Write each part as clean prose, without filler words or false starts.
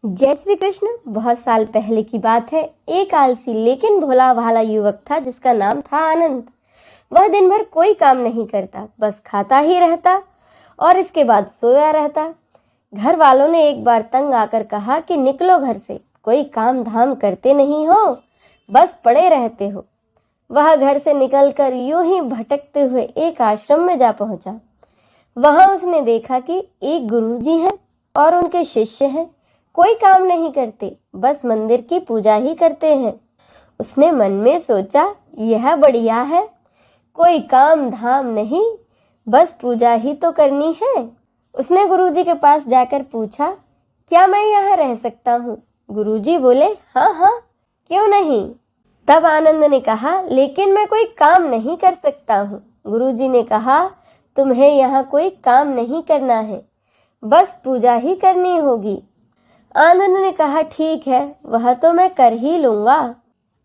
जय श्री कृष्ण। बहुत साल पहले की बात है। एक आलसी लेकिन भोला भाला युवक था जिसका नाम था आनंद। वह दिन भर कोई काम नहीं करता, बस खाता ही रहता और इसके बाद सोया रहता। घर वालों ने एक बार तंग आकर कहा कि निकलो घर से, कोई काम धाम करते नहीं हो, बस पड़े रहते हो। वह घर से निकलकर यूं ही भटकते हुए एक आश्रम में जा पहुंचा। वहां उसने देखा कि एक गुरुजी हैं और उनके शिष्य हैं। कोई काम नहीं करते, बस मंदिर की पूजा ही करते हैं। उसने मन में सोचा, यह बढ़िया है, कोई काम धाम नहीं, बस पूजा ही तो करनी है। उसने गुरुजी के पास जाकर पूछा, क्या मैं यहाँ रह सकता हूँ? गुरुजी बोले, हाँ हाँ, क्यों नहीं। तब आनंद ने कहा, लेकिन मैं कोई काम नहीं कर सकता हूँ। गुरुजी ने कहा, तुम्हें यहाँ कोई काम नहीं करना है, बस पूजा ही करनी होगी। आनंद ने कहा, ठीक है, वह तो मैं कर ही लूंगा।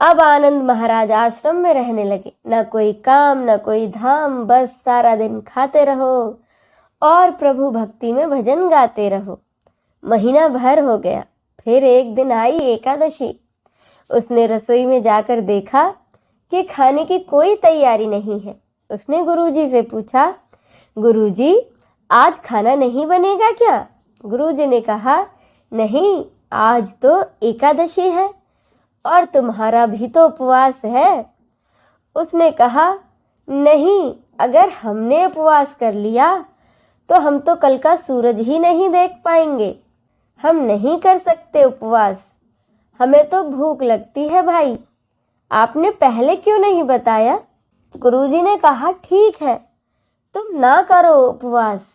अब आनंद महाराज आश्रम में रहने लगे। न कोई काम न कोई धाम, बस सारा दिन खाते रहो और प्रभु भक्ति में भजन गाते रहो। महीना भर हो गया। फिर एक दिन आई एकादशी। उसने रसोई में जाकर देखा कि खाने की कोई तैयारी नहीं है। उसने गुरुजी से पूछा, गुरुजी, आज खाना नहीं बनेगा क्या? गुरुजी ने कहा, नहीं, आज तो एकादशी है और तुम्हारा भी तो उपवास है। उसने कहा, नहीं, अगर हमने उपवास कर लिया तो हम तो कल का सूरज ही नहीं देख पाएंगे। हम नहीं कर सकते उपवास, हमें तो भूख लगती है भाई। आपने पहले क्यों नहीं बताया? गुरुजी ने कहा, ठीक है, तुम ना करो उपवास,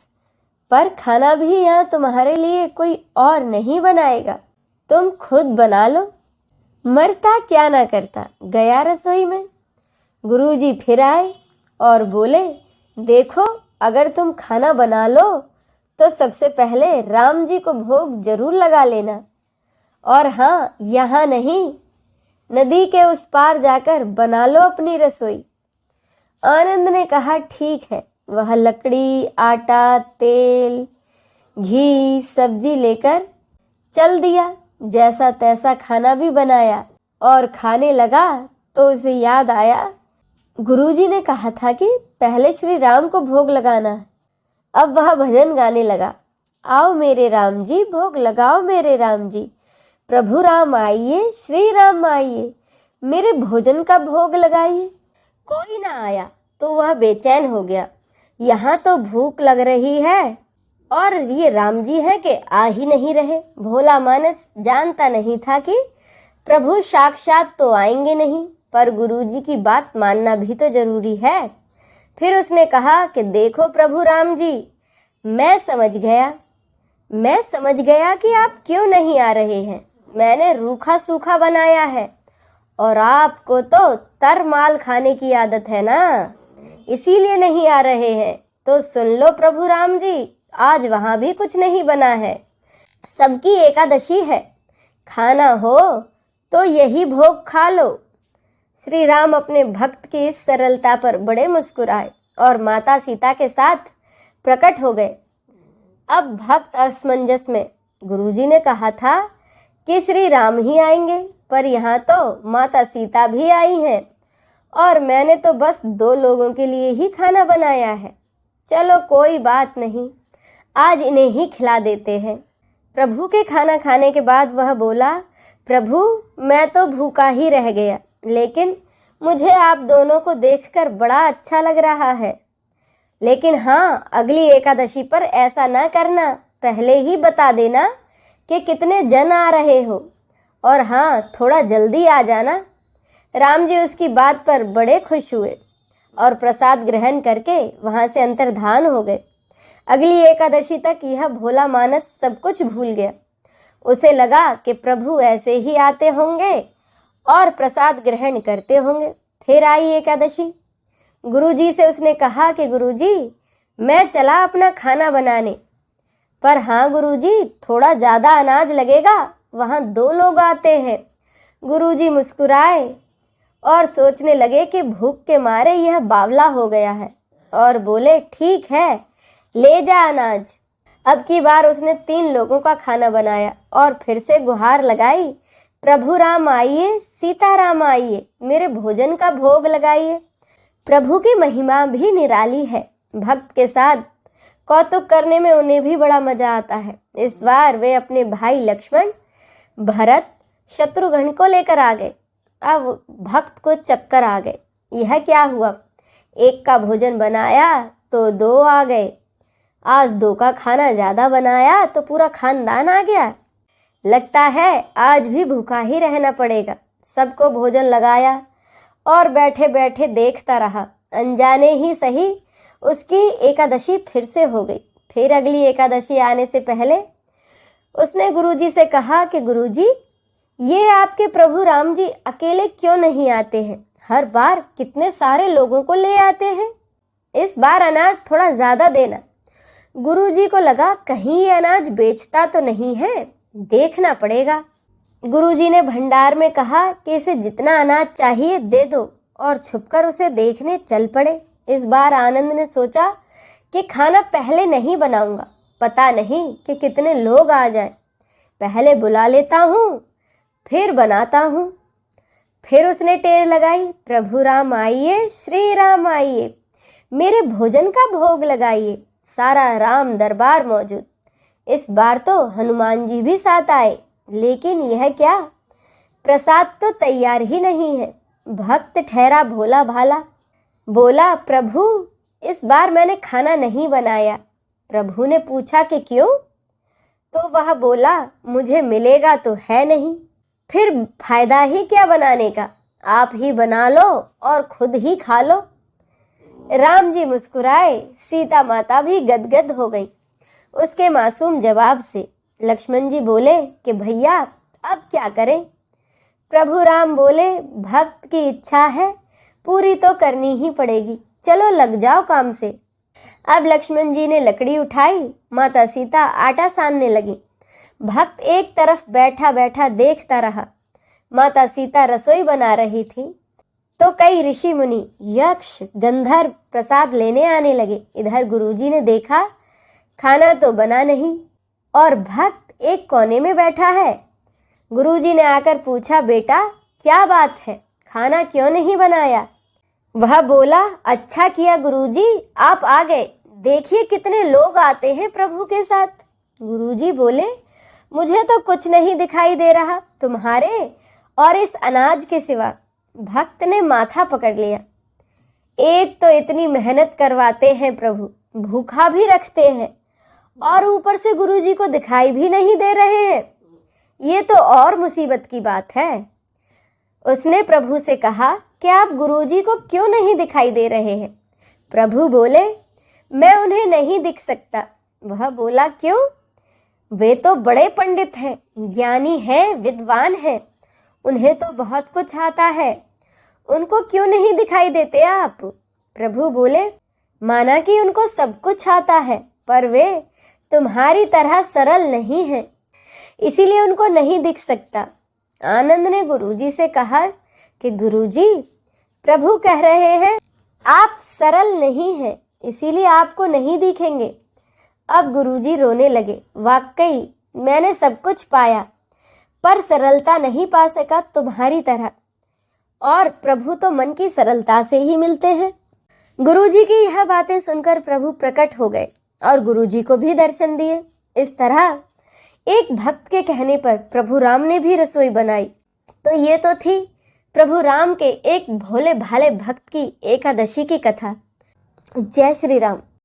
पर खाना भी यहाँ तुम्हारे लिए कोई और नहीं बनाएगा, तुम खुद बना लो। मरता क्या ना करता, गया रसोई में। गुरुजी फिर आए और बोले, देखो, अगर तुम खाना बना लो तो सबसे पहले राम जी को भोग जरूर लगा लेना, और हाँ, यहाँ नहीं, नदी के उस पार जाकर बना लो अपनी रसोई। आनंद ने कहा, ठीक है। वह लकड़ी, आटा, तेल, घी, सब्जी लेकर चल दिया। जैसा तैसा खाना भी बनाया और खाने लगा तो उसे याद आया, गुरुजी ने कहा था कि पहले श्री राम को भोग लगाना है। अब वह भजन गाने लगा, आओ मेरे राम जी, भोग लगाओ मेरे राम जी, प्रभु राम आइए, श्री राम आइए, मेरे भोजन का भोग लगाइए। कोई ना आया तो वह बेचैन हो गया। यहाँ तो भूख लग रही है और ये राम जी हैं कि आ ही नहीं रहे। भोला मानस जानता नहीं था कि प्रभु साक्षात तो आएंगे नहीं, पर गुरुजी की बात मानना भी तो जरूरी है। फिर उसने कहा कि देखो प्रभु राम जी, मैं समझ गया कि आप क्यों नहीं आ रहे हैं। मैंने रूखा सूखा बनाया है और आपको तो तर माल खाने की आदत है ना, इसीलिए नहीं आ रहे हैं। तो सुन लो प्रभु राम जी, आज वहां भी कुछ नहीं बना है, सबकी एकादशी है, खाना हो तो यही भोग खा लो। श्री राम अपने भक्त की इस सरलता पर बड़े मुस्कुराए और माता सीता के साथ प्रकट हो गए। अब भक्त असमंजस में। गुरुजी ने कहा था कि श्री राम ही आएंगे, पर यहाँ तो माता सीता भी आई हैं और मैंने तो बस 2 लोगों के लिए ही खाना बनाया है। चलो कोई बात नहीं, आज इन्हें ही खिला देते हैं। प्रभु के खाना खाने के बाद वह बोला, प्रभु, मैं तो भूखा ही रह गया, लेकिन मुझे आप दोनों को देखकर बड़ा अच्छा लग रहा है। लेकिन हाँ, अगली एकादशी पर ऐसा ना करना, पहले ही बता देना कि कितने जन आ रहे हो, और हाँ, थोड़ा जल्दी आ जाना। राम जी उसकी बात पर बड़े खुश हुए और प्रसाद ग्रहण करके वहां से अंतर्धान हो गए। अगली एकादशी तक यह भोला मानस सब कुछ भूल गया। उसे लगा कि प्रभु ऐसे ही आते होंगे और प्रसाद ग्रहण करते होंगे। फिर आई एकादशी। गुरुजी से उसने कहा कि गुरुजी, मैं चला अपना खाना बनाने, पर हाँ गुरुजी, थोड़ा ज्यादा अनाज लगेगा, वहां 2 लोग आते हैं। गुरुजी मुस्कुराए और सोचने लगे कि भूख के मारे यह बावला हो गया है, और बोले, ठीक है, ले जा अनाज। अब की बार उसने 3 लोगों का खाना बनाया और फिर से गुहार लगाई, प्रभु राम आइए, सीताराम आइए, मेरे भोजन का भोग लगाइए। प्रभु की महिमा भी निराली है। भक्त के साथ कौतुक करने में उन्हें भी बड़ा मजा आता है। इस बार वे अपने भाई लक्ष्मण, भरत, शत्रुघ्न को लेकर आ गए। अब भक्त को चक्कर आ गए। यह क्या हुआ? एक का भोजन बनाया तो 2 आ गए। आज 2 का खाना ज्यादा बनाया तो पूरा खानदान आ गया। लगता है आज भी भूखा ही रहना पड़ेगा। सबको भोजन लगाया और बैठे बैठे देखता रहा। अनजाने ही सही उसकी एकादशी फिर से हो गई। फिर अगली एकादशी आने से पहले उसने गुरुजी से कहा कि गुरुजी, ये आपके प्रभु राम जी अकेले क्यों नहीं आते हैं? हर बार कितने सारे लोगों को ले आते हैं। इस बार अनाज थोड़ा ज्यादा देना। गुरुजी को लगा कहीं ये अनाज बेचता तो नहीं है, देखना पड़ेगा। गुरुजी ने भंडार में कहा कि इसे जितना अनाज चाहिए दे दो और छुपकर उसे देखने चल पड़े। इस बार आनंद ने सोचा कि खाना पहले नहीं बनाऊंगा, पता नहीं कि कितने लोग आ जाएं। पहले बुला लेता हूँ, फिर बनाता हूँ। फिर उसने टेर लगाई, प्रभु राम आइए, श्री राम आइए, मेरे भोजन का भोग लगाइए। सारा राम दरबार मौजूद। इस बार तो हनुमान जी भी साथ आए, लेकिन यह क्या, प्रसाद तो तैयार ही नहीं है। भक्त ठहरा भोला भाला, बोला, प्रभु इस बार मैंने खाना नहीं बनाया। प्रभु ने पूछा कि क्यों? तो वह बोला, मुझे मिलेगा तो है नहीं, फिर फायदा ही क्या बनाने का, आप ही बना लो और खुद ही खा लो। राम जी मुस्कुराए, सीता माता भी गदगद हो गई उसके मासूम जवाब से। लक्ष्मण जी बोले कि भैया अब क्या करें? प्रभु राम बोले, भक्त की इच्छा है, पूरी तो करनी ही पड़ेगी, चलो लग जाओ काम से। अब लक्ष्मण जी ने लकड़ी उठाई, माता सीता आटा सानने लगी। भक्त एक तरफ बैठा बैठा देखता रहा। माता सीता रसोई बना रही थी तो कई ऋषि मुनि, यक्ष, गंधर्व प्रसाद लेने आने लगे। इधर गुरुजी ने देखा खाना तो बना नहीं और भक्त एक कोने में बैठा है। गुरुजी ने आकर पूछा, बेटा क्या बात है, खाना क्यों नहीं बनाया? वह बोला, अच्छा किया गुरुजी आप आ गए, देखिए कितने लोग आते हैं प्रभु के साथ। गुरुजी बोले, मुझे तो कुछ नहीं दिखाई दे रहा तुम्हारे और इस अनाज के सिवा। भक्त ने माथा पकड़ लिया। एक तो इतनी मेहनत करवाते हैं प्रभु, भूखा भी रखते हैं और ऊपर से गुरुजी को दिखाई भी नहीं दे रहे हैं, ये तो और मुसीबत की बात है। उसने प्रभु से कहा कि आप गुरुजी को क्यों नहीं दिखाई दे रहे हैं? प्रभु बोले, मैं उन्हें नहीं दिख सकता। वह बोला, क्यों? वे तो बड़े पंडित हैं, ज्ञानी हैं, विद्वान हैं, उन्हें तो बहुत कुछ आता है, उनको क्यों नहीं दिखाई देते आप? प्रभु बोले, माना कि उनको सब कुछ आता है, पर वे तुम्हारी तरह सरल नहीं हैं, इसीलिए उनको नहीं दिख सकता। आनंद ने गुरुजी से कहा कि गुरुजी, प्रभु कह रहे हैं आप सरल नहीं हैं, इसीलिए आपको नहीं दिखेंगे। अब गुरुजी रोने लगे। वाकई मैंने सब कुछ पाया, पर सरलता नहीं पा सका तुम्हारी तरह, और प्रभु तो मन की सरलता से ही मिलते हैं। गुरुजी की यह बातें सुनकर प्रभु प्रकट हो गए और गुरुजी को भी दर्शन दिए। इस तरह एक भक्त के कहने पर प्रभु राम ने भी रसोई बनाई। तो ये तो थी प्रभु राम के एक भोले भाले भक्त की एकादशी की कथा। जय श्री राम।